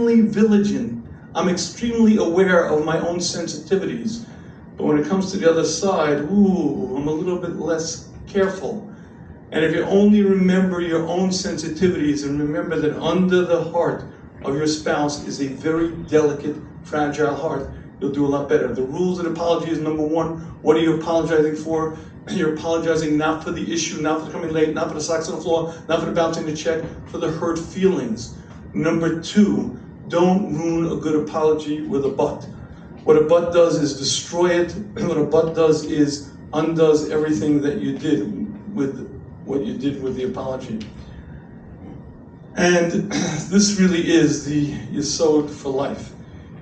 extremely vigilant. I'm extremely aware of my own sensitivities. But when it comes to the other side, ooh, I'm a little bit less careful. And if you only remember your own sensitivities and remember that under the heart of your spouse is a very delicate, fragile heart, you'll do a lot better. The rules of apology is number one, what are you apologizing for? You're apologizing not for the issue, not for coming late, not for the socks on the floor, not for the bouncing the check, for the hurt feelings. Number two, don't ruin a good apology with a but. What a but does is destroy it. What a but does is undoes everything that you did with what you did with the apology. And this really is the yesod for life.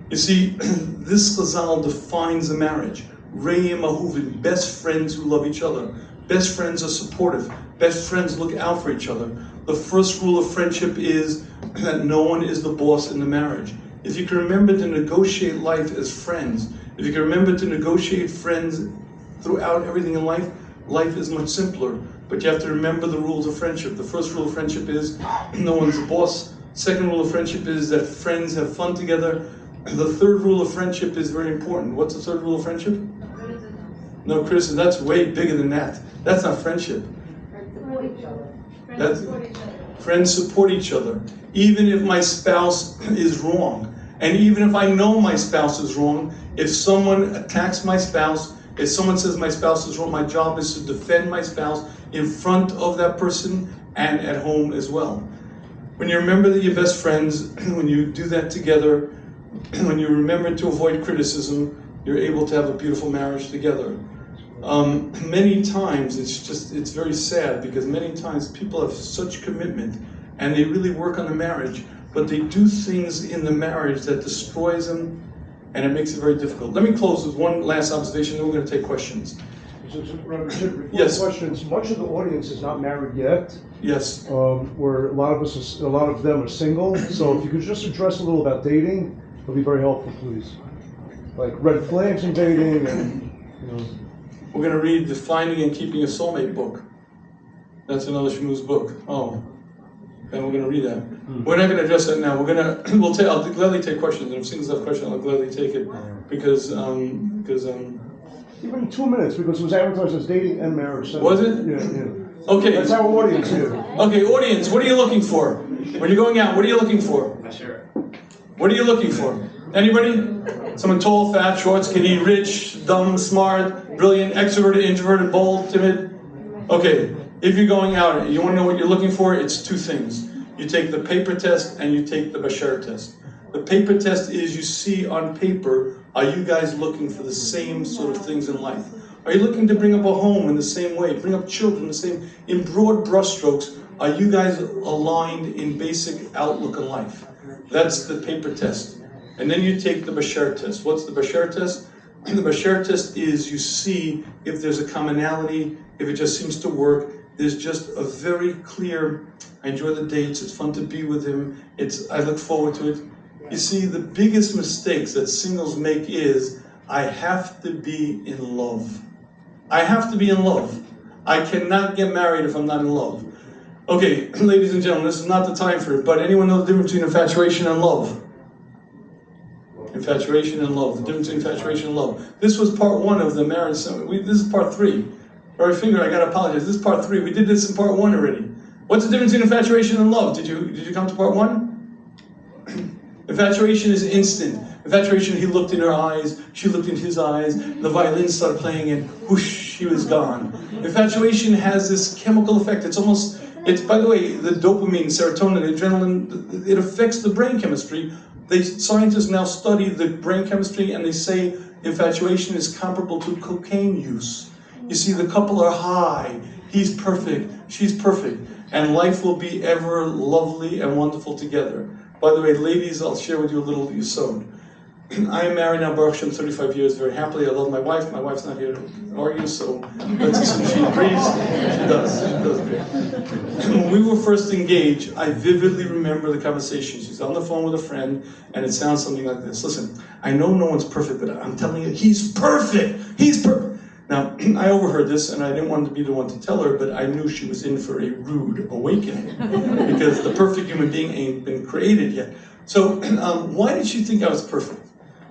You see, this chazal defines a marriage. Re'im ahuvim, best friends who love each other. Best friends are supportive. Best friends look out for each other. The first rule of friendship is that no one is the boss in the marriage. If you can remember to negotiate life as friends, if you can remember to negotiate friends throughout everything in life, life is much simpler. But you have to remember the rules of friendship. The first rule of friendship is no one's the boss. Second rule of friendship is that friends have fun together. The third rule of friendship is very important. What's the third rule of friendship? No criticism. That's way bigger than that. That's not friendship. Friends support each other. Even if my spouse is wrong, and even if I know my spouse is wrong, if someone attacks my spouse, if someone says my spouse is wrong, my job is to defend my spouse in front of that person and at home as well. When you remember that you're best friends, when you do that together, when you remember to avoid criticism, you're able to have a beautiful marriage together. Many times, it's very sad because many times people have such commitment and they really work on the marriage, but they do things in the marriage that destroys them and it makes it very difficult. Let me close with one last observation, then we're going to take questions. Yes. Questions. Much of the audience is not married yet. Yes. Where a lot of them are single. So if you could just address a little about dating, it'll be very helpful, please. Like red flags in dating, and We're going to read the Finding and Keeping a Soulmate book. That's another Shmooze book. Oh, and we're going to read that. We're not going to address that now. I'll gladly take questions, and if singles have questions, I'll gladly take it because even 2 minutes, because it was advertised as dating and marriage. So was it? Yeah. Okay. That's our audience here. Okay, audience, what are you looking for? When you're going out, what are you looking for? Sure. What are you looking for? Anybody? Someone tall, fat, short, skinny, rich, dumb, smart, brilliant, extroverted, introverted, bold, timid? Okay, if you're going out and you want to know what you're looking for, it's two things. You take the paper test and you take the Bashar Test. The paper test is you see on paper, are you guys looking for the same sort of things in life? Are you looking to bring up a home in the same way, bring up children the same, in broad brushstrokes, are you guys aligned in basic outlook in life? That's the paper test. And then you take the Bashar Test. What's the Bashar Test? The Bashar Test is you see if there's a commonality, if it just seems to work. There's just a very clear, I enjoy the dates, it's fun to be with him, I look forward to it. You see, the biggest mistakes that singles make is, I have to be in love. I have to be in love. I cannot get married if I'm not in love. Okay, ladies and gentlemen, this is not the time for it, but anyone know the difference between infatuation and love? Infatuation and love, the difference between infatuation and love. This was part one of the marriage summit. This is part three. Or I figure I gotta apologize, this is part three. We did this in part one already. What's the difference between infatuation and love? Did you come to part one? Infatuation is instant. Infatuation, he looked in her eyes, she looked in his eyes, the violin started playing and whoosh, she was gone. Infatuation has this chemical effect. It's by the way, the dopamine, serotonin, the adrenaline, it affects the brain chemistry. Scientists now study the brain chemistry and they say infatuation is comparable to cocaine use. You see, the couple are high, he's perfect, she's perfect, and life will be ever lovely and wonderful together. By the way, ladies, I'll share with you a little yesod. I am married now, Baruch Hashem, 35 years, very happily. I love my wife. My wife's not here to argue, so let's assume she agrees. She does agree. When we were first engaged, I vividly remember the conversation. She's on the phone with a friend, and it sounds something like this. Listen, I know no one's perfect, but I'm telling you, he's perfect. He's perfect. Now, I overheard this, and I didn't want to be the one to tell her, but I knew she was in for a rude awakening, because the perfect human being ain't been created yet. So why did she think I was perfect?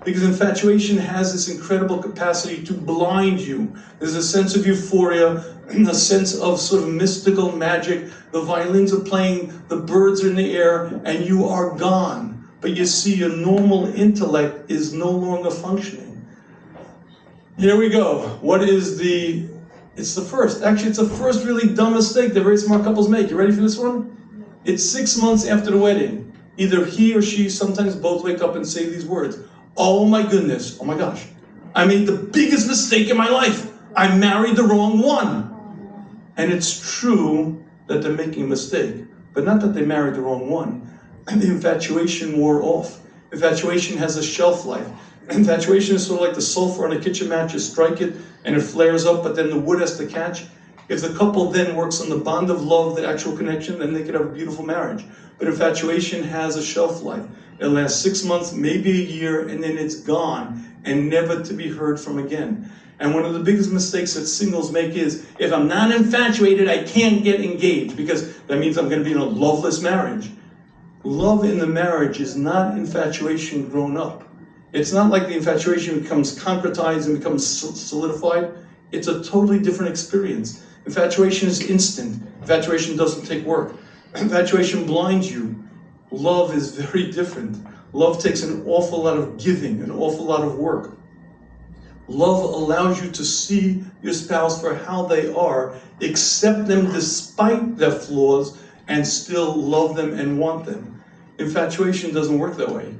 Because infatuation has this incredible capacity to blind you. There's a sense of euphoria, a sense of sort of mystical magic. The violins are playing, the birds are in the air, and you are gone. But you see, your normal intellect is no longer functioning. Here we go. What is the... It's the first. Actually, it's the first really dumb mistake that very smart couples make. You ready for this one? It's 6 months after the wedding. Either he or she, sometimes both, wake up and say these words. Oh my goodness, oh my gosh, I made the biggest mistake in my life. I married the wrong one. And it's true that they're making a mistake, but not that they married the wrong one. The infatuation wore off. Infatuation has a shelf life. Infatuation is sort of like the sulfur on a kitchen match. You strike it and it flares up, but then the wood has to catch. If the couple then works on the bond of love, the actual connection, then they could have a beautiful marriage. But infatuation has a shelf life. It lasts 6 months, maybe a year, and then it's gone and never to be heard from again. And one of the biggest mistakes that singles make is, if I'm not infatuated, I can't get engaged, because that means I'm going to be in a loveless marriage. Love in the marriage is not infatuation grown up. It's not like the infatuation becomes concretized and becomes solidified. It's a totally different experience. Infatuation is instant. Infatuation doesn't take work. Infatuation blinds you. Love is very different. Love takes an awful lot of giving, an awful lot of work. Love allows you to see your spouse for how they are, accept them despite their flaws, and still love them and want them. Infatuation doesn't work that way.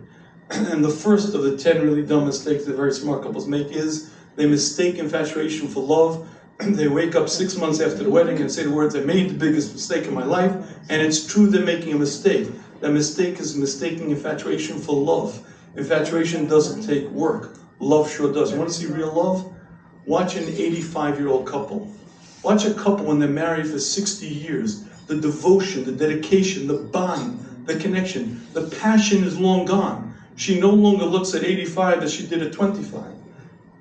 And the first of the 10 really dumb mistakes that very smart couples make is they mistake infatuation for love. They wake up 6 months after the wedding and say the words, I made the biggest mistake in my life, and it's true they're making a mistake. That mistake is mistaking infatuation for love. Infatuation doesn't take work. Love sure does. You want to see real love? Watch an 85-year-old couple. Watch a couple when they're married for 60 years. The devotion, the dedication, the bond, the connection, the passion is long gone. She no longer looks at 85 as she did at 25.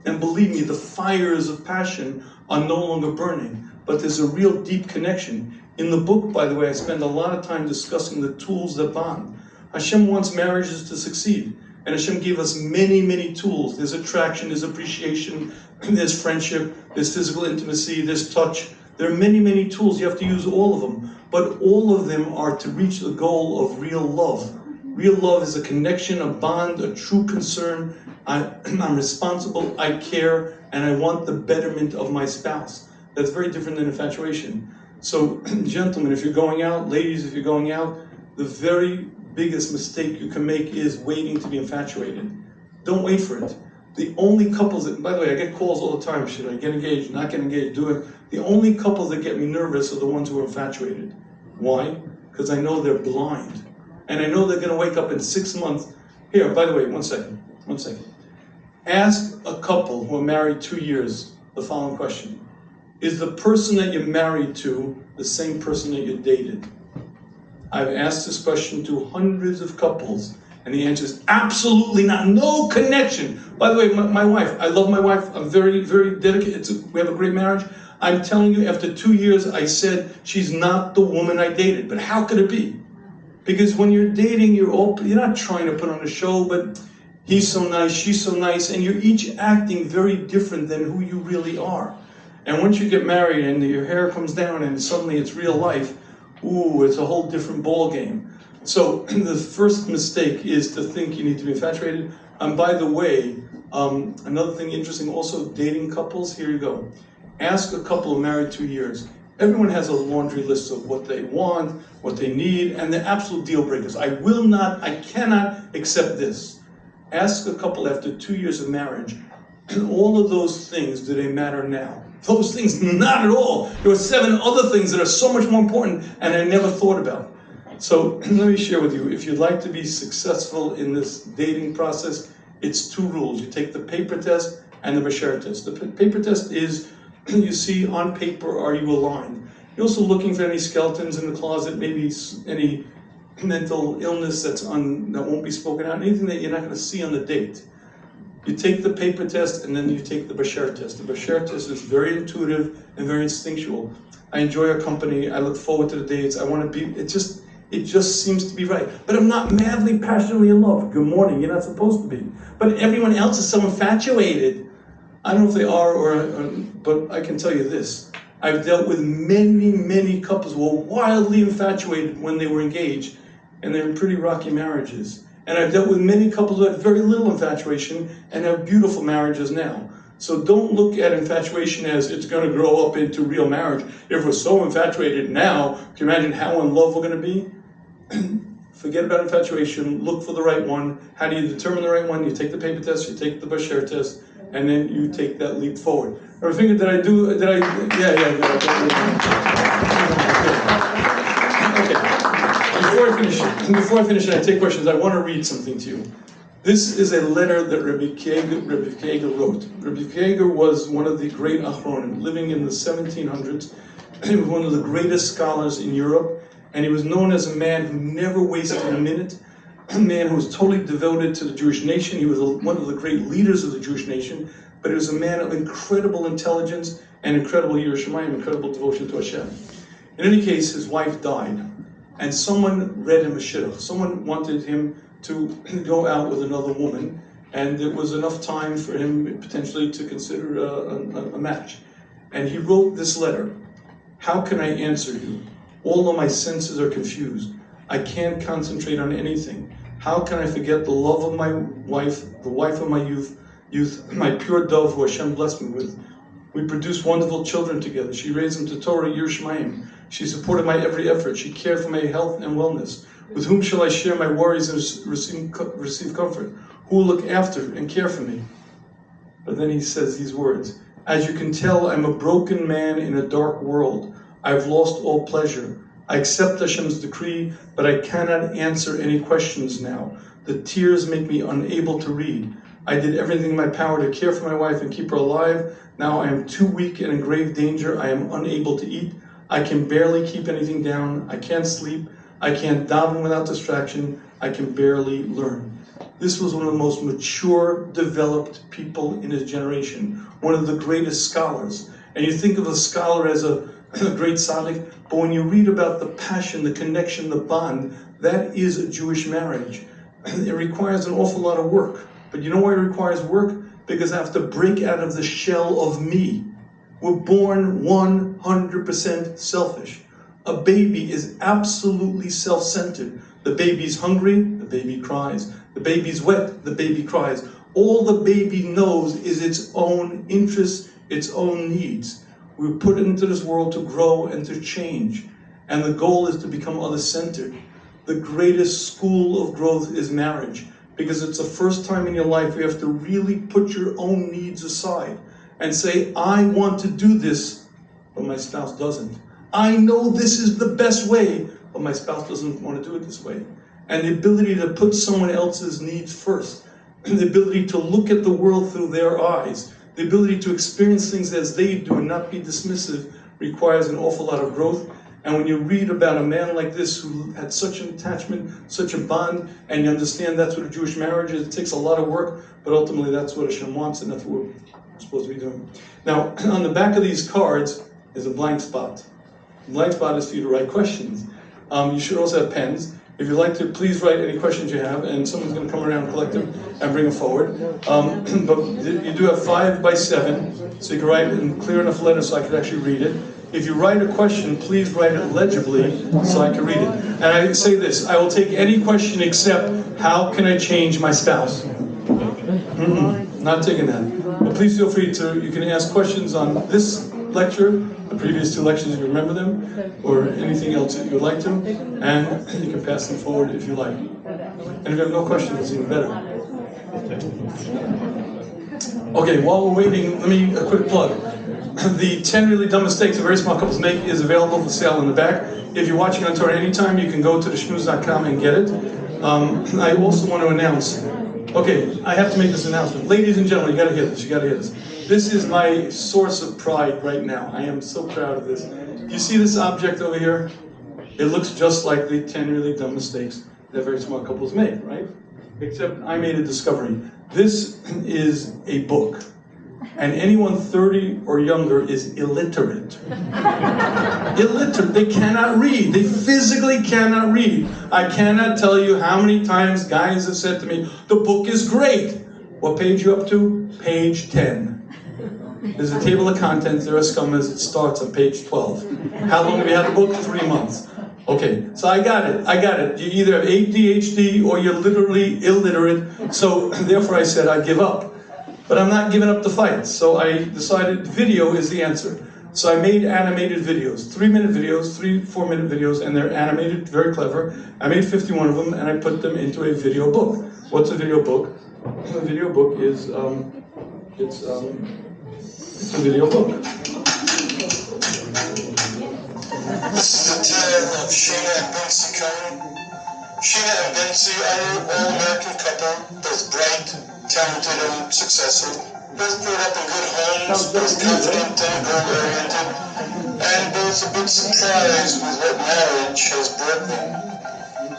And believe me, the fires of passion are no longer burning, but there's a real deep connection. In the book, by the way, I spend a lot of time discussing the tools that bond. Hashem wants marriages to succeed, and Hashem gave us many, many tools. There's attraction, there's appreciation, there's friendship, there's physical intimacy, there's touch. There are many, many tools. You have to use all of them, but all of them are to reach the goal of real love. Real love is a connection, a bond, a true concern. I'm responsible, I care, and I want the betterment of my spouse. That's very different than infatuation. So, gentlemen, if you're going out, ladies, if you're going out, the very biggest mistake you can make is waiting to be infatuated. Don't wait for it. The only couples that, by the way, I get calls all the time, should I get engaged, not get engaged, do it. The only couples that get me nervous are the ones who are infatuated. Why? Because I know they're blind. And I know they're going to wake up in 6 months. Here, by the way, one second. Ask a couple who are married 2 years the following question. Is the person that you're married to the same person that you dated? I've asked this question to hundreds of couples, and the answer is absolutely not. No connection. By the way, my wife, I love my wife. I'm very, very dedicated. We have a great marriage. I'm telling you, after 2 years, I said, she's not the woman I dated. But how could it be? Because when you're dating, you're not trying to put on a show, but he's so nice, she's so nice, and you're each acting very different than who you really are. And once you get married and your hair comes down and suddenly it's real life, ooh, it's a whole different ball game. So the first mistake is to think you need to be infatuated. And by the way, another thing interesting, also dating couples, here you go. Ask a couple who are married 2 years. Everyone has a laundry list of what they want, what they need, and the absolute deal breakers. I cannot accept this. Ask a couple after 2 years of marriage, and all of those things, do they matter now? Those things, not at all. There are 7 other things that are so much more important, and I never thought about. So let me share with you, if you'd like to be successful in this dating process, it's 2 rules. You take the paper test and the Bashar Test. The paper test is, you see on paper, are you aligned? You're also looking for any skeletons in the closet, maybe any mental illness that won't be spoken out, anything that you're not going to see on the date. You take the paper test and then you take the Bashar Test. The Bashar Test is very intuitive and very instinctual. I enjoy our company. I look forward to the dates. I want to be, It just seems to be right. But I'm not madly, passionately in love. Good morning, you're not supposed to be. But everyone else is so infatuated. I don't know if they are, but I can tell you this. I've dealt with many, many couples who were wildly infatuated when they were engaged, and they're in pretty rocky marriages. And I've dealt with many couples who had very little infatuation and have beautiful marriages now. So don't look at infatuation as it's going to grow up into real marriage. If we're so infatuated now, can you imagine how in love we're going to be? Forget about infatuation, look for the right one. How do you determine the right one? You take the paper test, you take the Bashar Test, and then you take that leap forward. Or thinking, okay. Before I finish and I take questions, I want to read something to you. This is a letter that Rabbi Kiega wrote. Rabbi Kiega was one of the great Achronim, living in the 1700s. He was one of the greatest scholars in Europe, and he was known as a man who never wasted a minute, a man who was totally devoted to the Jewish nation. He was one of the great leaders of the Jewish nation, but he was a man of incredible intelligence and incredible Yerushalayim, incredible devotion to Hashem. In any case, his wife died, and someone read him a shidduch. Someone wanted him to go out with another woman, and there was enough time for him potentially to consider a match. And he wrote this letter. How can I answer you? All of my senses are confused. I can't concentrate on anything. How can I forget the love of my wife, the wife of my youth, my pure dove who Hashem blessed me with? We produced wonderful children together. She raised them to Torah, Yerushalayim. She supported my every effort. She cared for my health and wellness. With whom shall I share my worries and receive comfort? Who will look after and care for me? But then he says these words. As you can tell, I'm a broken man in a dark world. I've lost all pleasure. I accept Hashem's decree, but I cannot answer any questions now. The tears make me unable to read. I did everything in my power to care for my wife and keep her alive. Now I am too weak and in grave danger. I am unable to eat. I can barely keep anything down. I can't sleep. I can't daven without distraction. I can barely learn. This was one of the most mature, developed people in his generation. One of the greatest scholars. And you think of a scholar as a great tzaddik, but when you read about the passion, the connection, the bond, that is a Jewish marriage. It requires an awful lot of work. But you know why it requires work? Because I have to break out of the shell of me. We're born 100% selfish. A baby is absolutely self-centered. The baby's hungry, the baby cries. The baby's wet, the baby cries. All the baby knows is its own interests, its own needs. We were put into this world to grow and to change. And the goal is to become other-centered. The greatest school of growth is marriage, because it's the first time in your life you have to really put your own needs aside and say, I want to do this, but my spouse doesn't. I know this is the best way, but my spouse doesn't want to do it this way. And the ability to put someone else's needs first, the ability to look at the world through their eyes, the ability to experience things as they do and not be dismissive requires an awful lot of growth. And when you read about a man like this who had such an attachment, such a bond, and you understand that's what a Jewish marriage is, it takes a lot of work, but ultimately that's what Hashem wants and that's what we're supposed to be doing. Now, on the back of these cards is a blank spot. The blank spot is for you to write questions. You should also have pens. If you'd like to, please write any questions you have, and someone's going to come around and collect them and bring them forward. But you do have 5 by 7, so you can write in clear enough letters so I can actually read it. If you write a question, please write it legibly so I can read it. And I say this, I will take any question except, how can I change my spouse? Not taking that. But please feel free to, you can ask questions on this lecture, the previous 2 lectures if you remember them, or anything else that you would like to, and you can pass them forward if you like. And if you have no questions, it's even better. Okay, while we're waiting, let me, a quick plug. The 10 really dumb mistakes that very smart couples make is available for sale in the back. If you're watching on Torah anytime, you can go to theshmooze.com and get it. I also want to announce, okay, I have to make this announcement. Ladies and gentlemen, you gotta hear this, you gotta hear this. This is my source of pride right now. I am so proud of this. You see this object over here? It looks just like the 10 really dumb mistakes that very smart couples make, right? Except I made a discovery. This is a book. and anyone 30 or younger is illiterate. Illiterate, they cannot read. They physically cannot read. I cannot tell you how many times guys have said to me, the book is great. What page you up to? Page 10. There's a table of contents, there are scummers, it starts on page 12. How long have you had the book? 3 months. Okay, so I got it. You either have ADHD or you're literally illiterate, so therefore I said I'd give up. But I'm not giving up the fight, so I decided video is the answer. So I made animated videos, 3-minute videos, 4-minute videos, and they're animated, very clever. I made 51 of them, and I put them into a video book. What's a video book? A video book is, it's a video book. This is the tale of Sheena and Bensi Cohen. Sheena and Bensi are an all-American couple, both bright, talented, and successful. Both brought up in good homes, both confident and goal-oriented, and both a bit surprised with what marriage has brought them.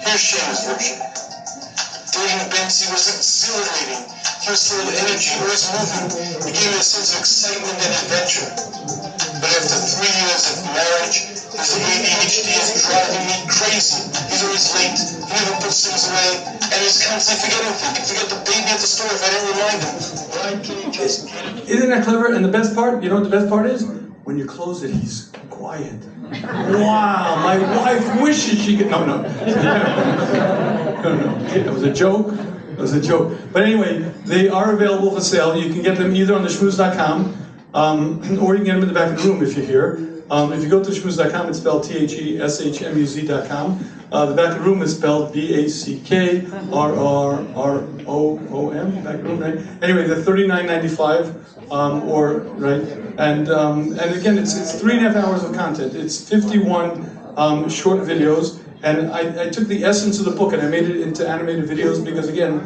Here's Sheena's version. Dating Bensi was exhilarating. He was full of energy, always moving. He gave me a sense of excitement and adventure. But after 3 years of marriage, his ADHD is driving me crazy. He's always late, he never puts things away, and he's constantly forgetting things. He forget the baby at the store if I didn't remind him. Why can't he just get it? Isn't that clever? And the best part, you know what the best part is? When you close it, he's quiet. Wow, my wife wishes she could. No. No. It was a joke. It was a joke. But anyway, they are available for sale. You can get them either on the schmooze.com, or you can get them in the back of the room if you're here. If you go to schmooze.com, it's spelled THESHMUZ.com. The back of the room is spelled BACKRRROOM. Back of the room, right? Anyway, they're $39.95, right? And again, it's 3.5 hours of content. It's 51 short videos. And I took the essence of the book and I made it into animated videos because, again,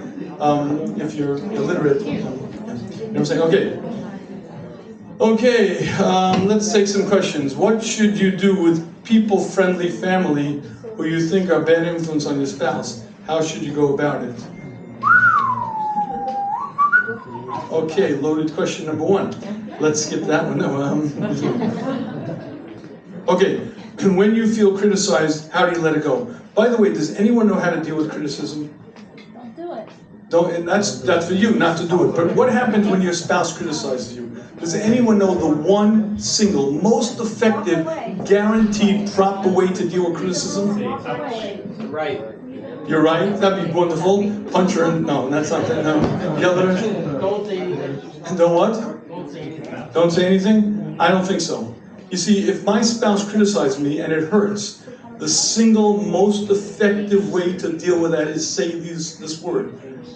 if you're illiterate, you know what I'm saying? Okay, let's take some questions. What should you do with people-friendly family who you think are bad influence on your spouse? How should you go about it? Okay, loaded question number 1. Let's skip that one. No, okay. When you feel criticized, how do you let it go? By the way, does anyone know how to deal with criticism? Don't do it. And that's for you, not to do it. But what happens when your spouse criticizes you? Does anyone know the one single, most effective, guaranteed, proper way to deal with criticism? Right. You're right? That'd be wonderful. Punch her in. No, that's not that. No. Yell at her. Don't say anything. Don't what? Don't say anything. Don't say anything? I don't think so. You see, if my spouse criticizes me and it hurts, the single most effective way to deal with that is say this word.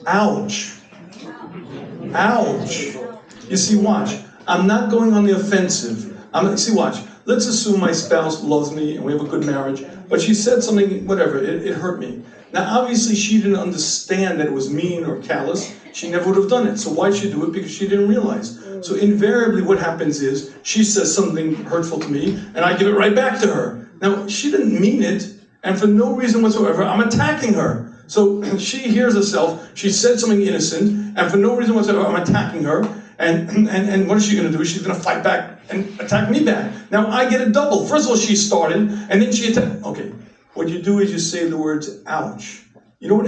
Ouch. Ouch. You see, watch. I'm not going on the offensive. Watch. Let's assume my spouse loves me and we have a good marriage, but she said something, whatever, it hurt me. Now, obviously, she didn't understand that it was mean or callous. She never would have done it. So why'd she do it? Because she didn't realize. So invariably what happens is she says something hurtful to me and I give it right back to her. Now, she didn't mean it, and for no reason whatsoever, I'm attacking her. So she hears herself, she said something innocent, and for no reason whatsoever, I'm attacking her. And what is she going to do? She's going to fight back and attack me back. Now, I get a double. First of all, she started, and then she attacked. Okay, what you do is you say the words, ouch. You know what